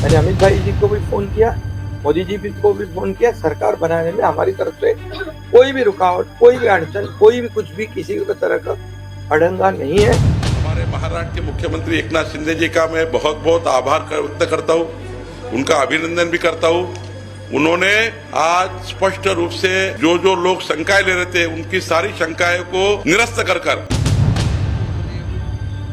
मैंने अमित भाई जी को भी फ़ोन किया, मोदी जी भी को भी फ़ोन किया। सरकार बनाने में हमारी तरफ से कोई भी रुकावट, कोई भी अड़चन, कोई भी कुछ भी किसी भी तरह का अड़ंगा नहीं है। हमारे महाराष्ट्र के मुख्यमंत्री एकनाथ शिंदे जी का मैं बहुत बहुत आभार व्यक्त करता हूँ, उनका अभिनंदन भी करता हूँ। उन्होंने आज स्पष्ट रूप से जो जो लोग शंकाएं ले रहे थे उनकी सारी शंकाएं को निरस्त कर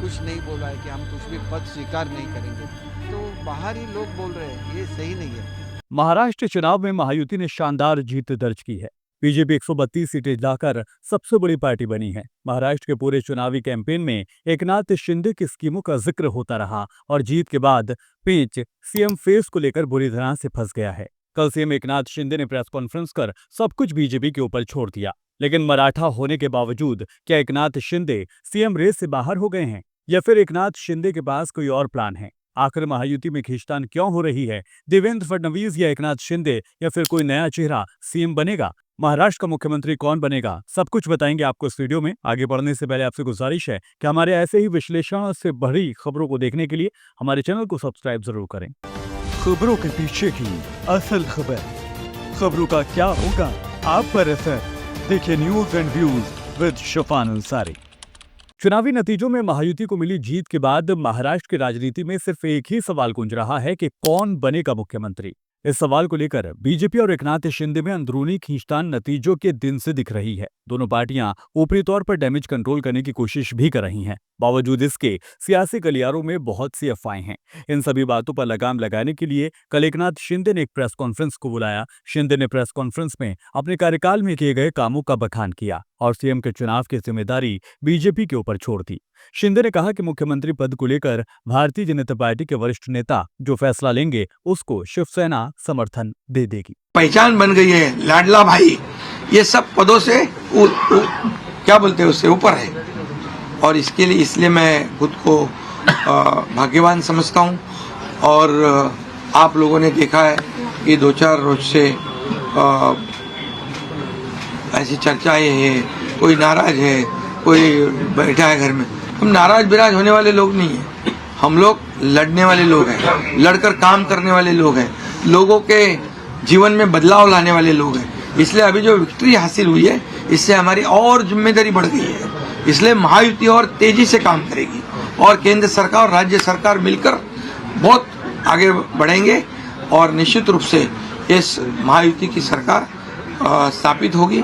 कुछ नहीं बोला है कि हम कुछ भी पद स्वीकार नहीं करेंगे, तो बाहर ही लोग बोल रहे हैं, ये सही नहीं है। महाराष्ट्र चुनाव में महायुति ने शानदार जीत दर्ज की है। बीजेपी 132 सीटें लाकर सबसे बड़ी पार्टी बनी है। महाराष्ट्र के पूरे चुनावी कैंपेन में एकनाथ शिंदे की स्कीमों का जिक्र होता रहा और जीत के बाद पेच सीएम फेस को लेकर बुरी तरह से फंस गया है। कल सीएम एकनाथ शिंदे ने प्रेस कॉन्फ्रेंस कर सब कुछ बीजेपी के ऊपर छोड़ दिया, लेकिन मराठा होने के बावजूद क्या एकनाथ शिंदे सीएम रेस से बाहर हो गए हैं या फिर एकनाथ शिंदे के पास कोई और प्लान है? आखिर महायुति में खींचतान क्यों हो रही है? देवेंद्र फडणवीस या एकनाथ शिंदे या फिर कोई नया चेहरा सीएम बनेगा? महाराष्ट्र का मुख्यमंत्री कौन बनेगा? सब कुछ बताएंगे आपको इस वीडियो में। आगे बढ़ने से पहले आपसे गुजारिश है कि हमारे ऐसे ही विश्लेषण से भरी खबरों को देखने के लिए हमारे चैनल को सब्सक्राइब जरूर करें। खबरों के पीछे की असल खबर, खबरों का क्या होगा आप पर असर, देखिए news and views with Shafan Ansari. चुनावी नतीजों में महायुति को मिली जीत के बाद महाराष्ट्र की राजनीति में सिर्फ एक ही सवाल गूंज रहा है कि कौन बनेगा मुख्यमंत्री। इस सवाल को लेकर बीजेपी और एकनाथ शिंदे में अंदरूनी खींचतान नतीजों के दिन से दिख रही है। दोनों पार्टियां ऊपरी तौर पर डैमेज कंट्रोल करने की कोशिश भी कर रही हैं। बावजूद इसके सियासी गलियारों में बहुत सी अफवाहें हैं। इन सभी बातों पर लगाम लगाने के लिए कल एकनाथ शिंदे ने एक प्रेस कॉन्फ्रेंस को बुलाया। शिंदे ने प्रेस कॉन्फ्रेंस में अपने कार्यकाल में किए गए कामों का बखान किया और सीएम के चुनाव की जिम्मेदारी बीजेपी के ऊपर छोड़ दी। शिंदे ने कहा कि मुख्यमंत्री पद को लेकर भारतीय जनता पार्टी के वरिष्ठ नेता जो फैसला लेंगे उसको शिवसेना समर्थन दे देगी। पहचान बन गई है, लाडला भाई, ये सब पदों से क्या बोलते हैं उससे ऊपर है और इसके लिए इसलिए मैं खुद को भाग्यवान समझता हूँ। और आप लोगों ने देखा है कि 2-4 रोज से ऐसी चर्चाएं हैं, कोई नाराज है, कोई बैठा है घर में। हम नाराज बिराज होने वाले लोग नहीं हैं, हम लोग लड़ने वाले लोग हैं, लड़कर काम करने वाले लोग हैं, लोगों के जीवन में बदलाव लाने वाले लोग हैं। इसलिए अभी जो विक्ट्री हासिल हुई है इससे हमारी और जिम्मेदारी बढ़ गई है। इसलिए महायुति और तेजी से काम करेगी और केंद्र सरकार और राज्य सरकार मिलकर बहुत आगे बढ़ेंगे और निश्चित रूप से इस महायुति की सरकार स्थापित होगी।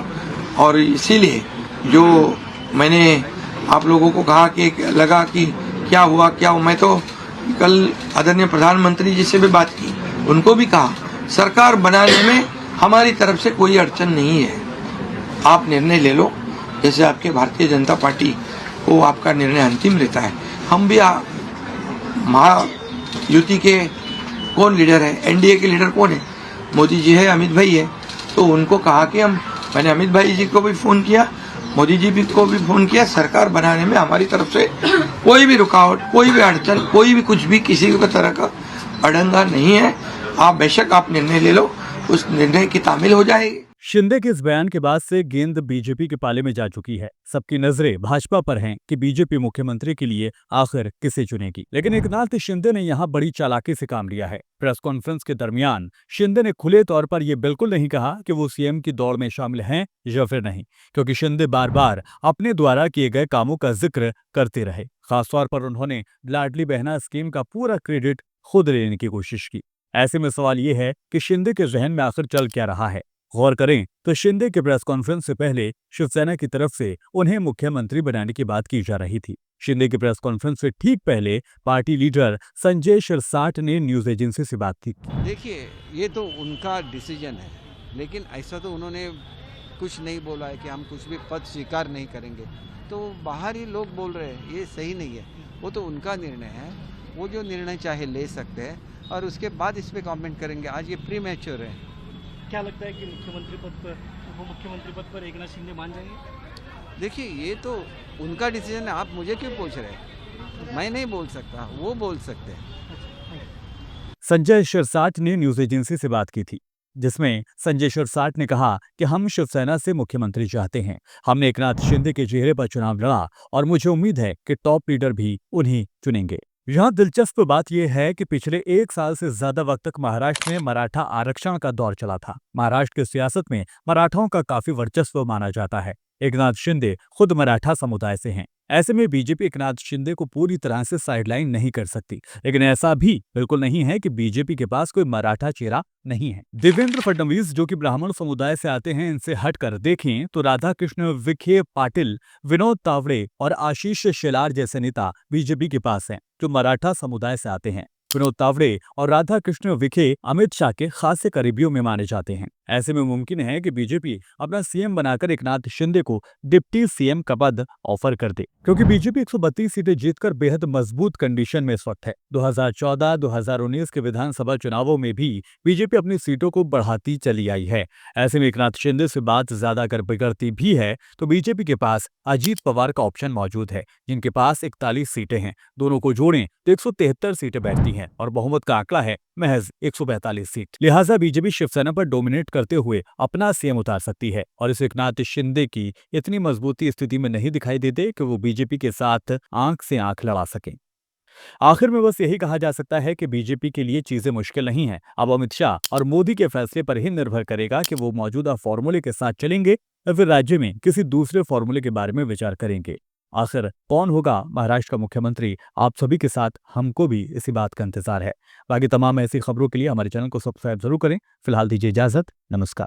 और इसीलिए जो मैंने आप लोगों को कहा कि लगा कि क्या हुआ, मैं तो कल आदरणीय प्रधानमंत्री जी से भी बात की, उनको भी कहा सरकार बनाने में हमारी तरफ से कोई अड़चन नहीं है, आप निर्णय ले लो जैसे आपके भारतीय जनता पार्टी को आपका निर्णय अंतिम रहता है। हम भी महायुति के कौन लीडर है, एनडीए के लीडर कौन है, मोदी जी है, अमित भाई है, तो उनको कहा कि मैंने अमित भाई जी को भी फ़ोन किया, मोदी जी भी को भी फ़ोन किया, सरकार बनाने में हमारी तरफ से कोई भी रुकावट, कोई भी अड़चन, कोई भी कुछ भी किसी भी तरह का अड़ंगा नहीं है। आप बेशक आप निर्णय ले लो, उस निर्णय की तामील हो जाएगी। शिंदे के इस बयान के बाद से गेंद बीजेपी के पाले में जा चुकी है। सबकी नजरें भाजपा पर हैं कि बीजेपी मुख्यमंत्री के लिए आखिर किसे चुनेगी। लेकिन एकनाथ शिंदे ने यहां बड़ी चालाकी से काम लिया है। प्रेस कॉन्फ्रेंस के दरमियान शिंदे ने खुले तौर पर यह बिल्कुल नहीं कहा कि वो सीएम की दौड़ में शामिल हैं या फिर नहीं, क्योंकि शिंदे बार बार अपने द्वारा किए गए कामों का जिक्र करते रहे। खासतौर पर उन्होंने लाडली बहना स्कीम का पूरा क्रेडिट खुद लेने की कोशिश की। ऐसे में सवाल ये है कि शिंदे के जहन में आखिर चल क्या रहा है। गौर करें तो शिंदे के प्रेस कॉन्फ्रेंस से पहले शिवसेना की तरफ से उन्हें मुख्यमंत्री बनाने की बात की जा रही थी। शिंदे की प्रेस कॉन्फ्रेंस से ठीक पहले पार्टी लीडर संजय शिरसाट ने न्यूज एजेंसी से बात की। देखिए, ये तो उनका डिसीजन है, लेकिन ऐसा तो उन्होंने कुछ नहीं बोला है कि हम कुछ भी पद स्वीकार नहीं करेंगे, तो बाहर ही लोग बोल रहे हैं, ये सही नहीं है। वो तो उनका निर्णय है, वो जो निर्णय चाहे ले सकते हैं और उसके बाद इस पर कॉमेंट करेंगे। आज ये प्री मैच्योर है। क्या लगता है कि मुख्यमंत्री पद पर एकनाथ शिंदे मान जाएंगे? देखिए, ये तो उनका डिसीजन है, आप मुझे क्यों पूछ रहे हैं? मैं नहीं बोल सकता, वो बोल सकते हैं। संजय शिरसाट ने न्यूज एजेंसी से बात की थी, जिसमें संजय शिरसाट ने कहा कि हम शिवसेना से मुख्यमंत्री चाहते हैं। हमने एकनाथ शिंदे के चेहरे पर चुनाव लड़ा और मुझे उम्मीद है कि टॉप लीडर भी उन्हीं चुनेंगे। यहाँ दिलचस्प बात यह है कि पिछले 1 साल से ज्यादा वक्त तक महाराष्ट्र में मराठा आरक्षण का दौर चला था। महाराष्ट्र की सियासत में मराठाओं का काफी वर्चस्व माना जाता है। एकनाथ शिंदे खुद मराठा समुदाय से हैं। ऐसे में बीजेपी एकनाथ शिंदे को पूरी तरह से साइडलाइन नहीं कर सकती, लेकिन ऐसा भी बिल्कुल नहीं है कि बीजेपी के पास कोई मराठा चेहरा नहीं है। देवेंद्र फडणवीस जो कि ब्राह्मण समुदाय से आते हैं, इनसे हटकर देखें तो राधा कृष्ण विखे पाटिल, विनोद तावड़े और आशीष शेलार जैसे नेता बीजेपी के पास हैं, जो मराठा समुदाय से आते हैं। विनोद तावड़े और राधा कृष्ण विखे अमित शाह के खासे करीबियों में माने जाते हैं। ऐसे में मुमकिन है कि बीजेपी अपना सीएम बनाकर एकनाथ शिंदे को डिप्टी सीएम का पद ऑफर कर दे, क्योंकि बीजेपी 132 सीटें जीतकर बेहद मजबूत कंडीशन में इस वक्त है। 2014-2019 के विधानसभा चुनावों में भी बीजेपी अपनी सीटों को बढ़ाती चली आई है। ऐसे में एकनाथ शिंदे से बात ज्यादा अगर बिगड़ती भी है तो बीजेपी के पास अजीत पवार का ऑप्शन मौजूद है, जिनके पास 41 सीटें हैं। दोनों को जोड़ें तो 173 सीटें बैठती हैं और बहुमत का आंकड़ा है महज 142 सीट। लिहाजा बीजेपी शिवसेना पर डोमिनेट करते हुए अपना सीएम उतार सकती है और इस एकनाथ शिंदे की इतनी मजबूती स्थिति में नहीं दिखाई देते कि वो बीजेपी के साथ आंख से आंख लड़ा सकें। आखिर में बस यही कहा जा सकता है कि बीजेपी के लिए चीजें मुश्किल नहीं है। अब अमित शाह और मोदी के फैसले पर ही निर्भर करेगा कि वो मौजूदा फॉर्मूले के साथ चलेंगे या फिर राज्य में किसी दूसरे फॉर्मूले के बारे में विचार करेंगे। आखिर कौन होगा महाराष्ट्र का मुख्यमंत्री, आप सभी के साथ हमको भी इसी बात का इंतजार है। बाकी तमाम ऐसी खबरों के लिए हमारे चैनल को सब्सक्राइब जरूर करें। फिलहाल दीजिए इजाजत, नमस्कार।